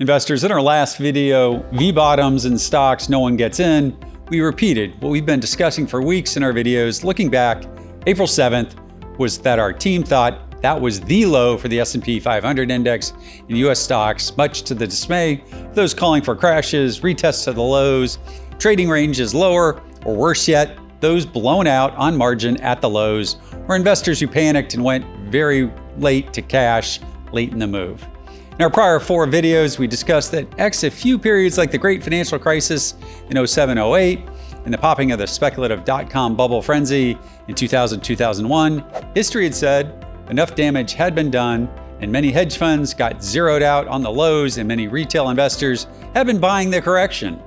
Investors, in our last video, V-bottoms in stocks no one gets in, we repeated what we've been discussing for weeks in our videos. Looking back, April 7th was that our team thought that was the low for the S&P 500 index in US stocks, much to the dismay of those calling for crashes, retests of the lows, trading ranges lower, or worse yet, those blown out on margin at the lows, or investors who panicked and went very late to cash late in the move. In our prior 4 videos, we discussed that X a few periods like the Great Financial Crisis in 07-08 and the popping of the speculative dot-com bubble frenzy in 2000-2001, history had said enough damage had been done and many hedge funds got zeroed out on the lows and many retail investors have been buying the correction.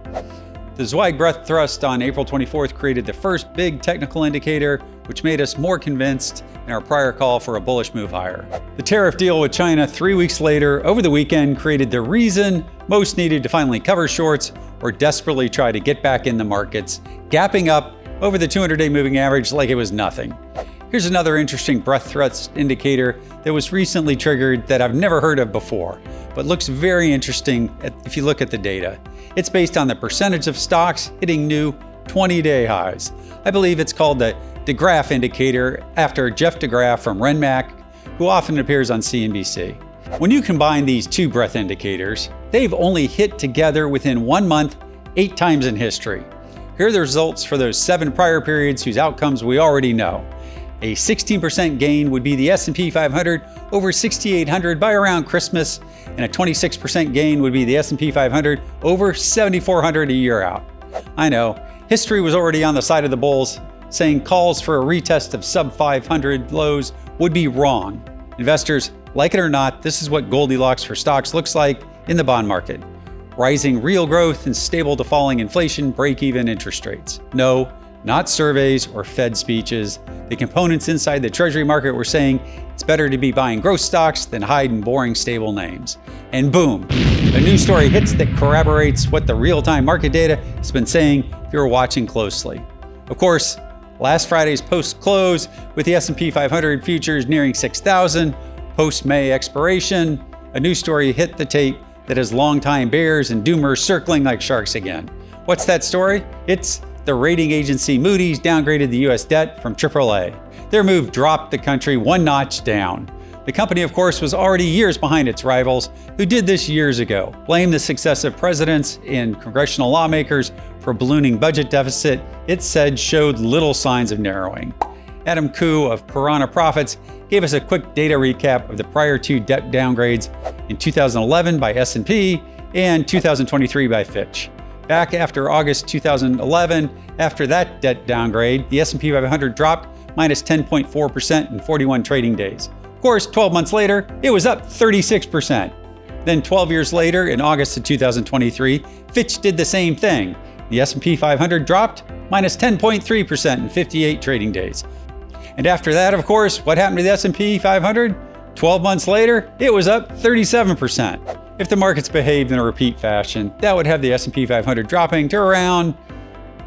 The Zweig breath thrust on April 24th created the first big technical indicator, which made us more convinced in our prior call for a bullish move higher. The tariff deal with China 3 weeks later over the weekend created the reason most needed to finally cover shorts or desperately try to get back in the markets, gapping up over the 200-day moving average like it was nothing. Here's another interesting breath thrust indicator that was recently triggered that I've never heard of before, but looks very interesting if you look at the data. It's based on the percentage of stocks hitting new 20-day highs. I believe it's called the DeGraff indicator after Jeff DeGraff from Renmac, who often appears on CNBC. When you combine these 2 breath indicators, they've only hit together within 1 month 8 times in history. Here are the results for those 7 prior periods whose outcomes we already know. A 16% gain would be the S&P 500 over 6,800 by around Christmas, and a 26% gain would be the S&P 500 over 7,400 a year out. I know, history was already on the side of the bulls, saying calls for a retest of sub-500 lows would be wrong. Investors, like it or not, this is what Goldilocks for stocks looks like in the bond market. Rising real growth and stable to falling inflation, break-even interest rates. No, not surveys or Fed speeches. The components inside the Treasury market were saying it's better to be buying growth stocks than hide in boring stable names. And boom, a news story hits that corroborates what the real-time market data has been saying if you're watching closely. Of course, last Friday's post-close with the S&P 500 futures nearing 6,000, post-May expiration, a news story hit the tape that has longtime bears and doomers circling like sharks again. What's that story? It's the rating agency Moody's downgraded the U.S. debt from AAA. Their move dropped the country 1 notch down. The company, of course, was already years behind its rivals, who did this years ago. Blamed the successive presidents and congressional lawmakers for a ballooning budget deficit it said showed little signs of narrowing. Adam Koo of Piranha Profits gave us a quick data recap of the prior 2 debt downgrades in 2011 by S&P and 2023 by Fitch. Back after August 2011, after that debt downgrade, the S&P 500 dropped minus 10.4% in 41 trading days. Of course, 12 months later, it was up 36%. Then 12 years later, in August of 2023, Fitch did the same thing. The S&P 500 dropped minus 10.3% in 58 trading days. And after that, of course, what happened to the S&P 500? 12 months later, it was up 37%. If the markets behaved in a repeat fashion, that would have the S&P 500 dropping to around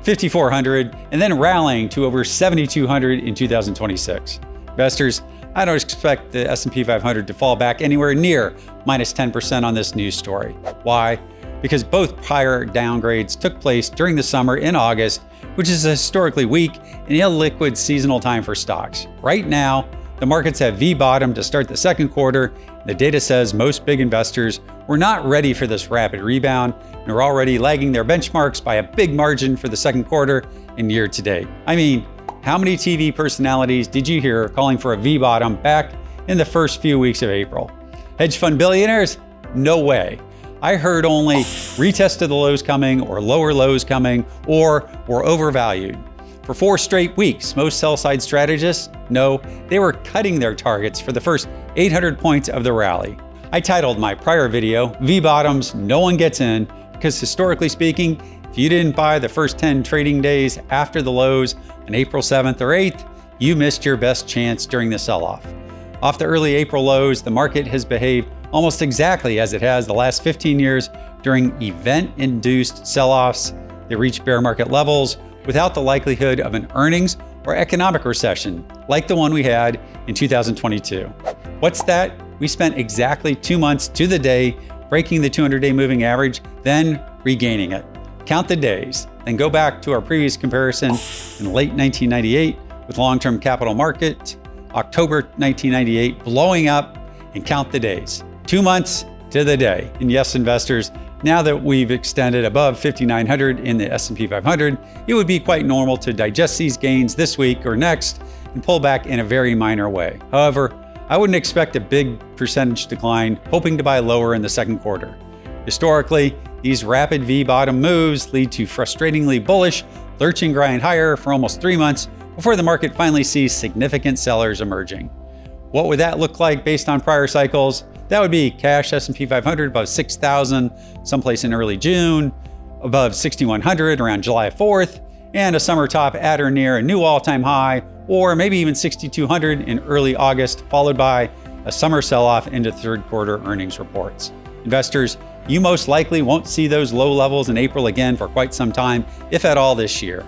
5,400 and then rallying to over 7,200 in 2026. Investors, I don't expect the S&P 500 to fall back anywhere near minus 10% on this news story. Why? Because both prior downgrades took place during the summer in August, which is a historically weak and illiquid seasonal time for stocks. Right now, the markets have V-bottomed to start the second quarter. The data says most big investors were not ready for this rapid rebound and are already lagging their benchmarks by a big margin for the second quarter and year to date. I mean, how many TV personalities did you hear calling for a V-bottom back in the first few weeks of April? Hedge fund billionaires? No way. I heard only retest of the lows coming or lower lows coming or were overvalued. For 4 straight weeks, most sell-side strategists, no, they were cutting their targets for the first 800 points of the rally. I titled my prior video, V-bottoms no one gets in, because historically speaking, if you didn't buy the first 10 trading days after the lows on April 7th or 8th, you missed your best chance during the sell-off. Off the early April lows, the market has behaved almost exactly as it has the last 15 years during event-induced sell-offs that reach bear market levels without the likelihood of an earnings or economic recession like the one we had in 2022. What's that? We spent exactly 2 months to the day breaking the 200-day moving average, then regaining it. Count the days, then go back to our previous comparison in late 1998 with long-term capital market, October 1998 blowing up, and count the days. 2 months to the day. And yes, investors, now that we've extended above 5,900 in the S&P 500, it would be quite normal to digest these gains this week or next and pull back in a very minor way. However, I wouldn't expect a big percentage decline, hoping to buy lower in the second quarter. Historically, these rapid V-bottom moves lead to frustratingly bullish, lurching grind higher for almost 3 months before the market finally sees significant sellers emerging. What would that look like based on prior cycles? That would be cash S&P 500 above 6,000 someplace in early June, above 6,100 around July 4th, and a summer top at or near a new all-time high, or maybe even 6,200 in early August, followed by a summer sell-off into third quarter earnings reports. Investors, you most likely won't see those low levels in April again for quite some time, if at all this year.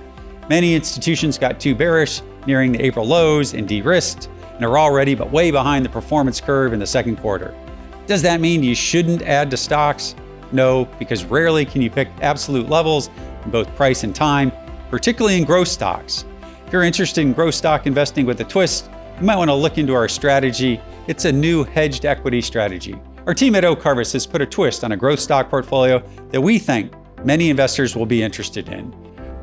Many institutions got too bearish nearing the April lows and de-risked, and are already but way behind the performance curve in the second quarter. Does that mean you shouldn't add to stocks? No, because rarely can you pick absolute levels in both price and time, particularly in growth stocks. If you're interested in growth stock investing with a twist, you might want to look into our strategy. It's a new hedged equity strategy. Our team at Oak Harvest has put a twist on a growth stock portfolio that we think many investors will be interested in.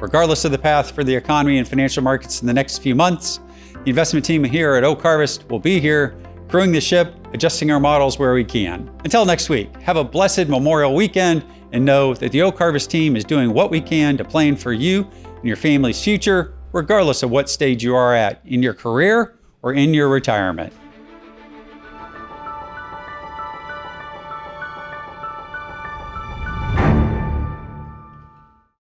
Regardless of the path for the economy and financial markets in the next few months, the investment team here at Oak Harvest will be here, crewing the ship, adjusting our models where we can. Until next week, have a blessed Memorial weekend and know that the Oak Harvest team is doing what we can to plan for you and your family's future, regardless of what stage you are at in your career or in your retirement.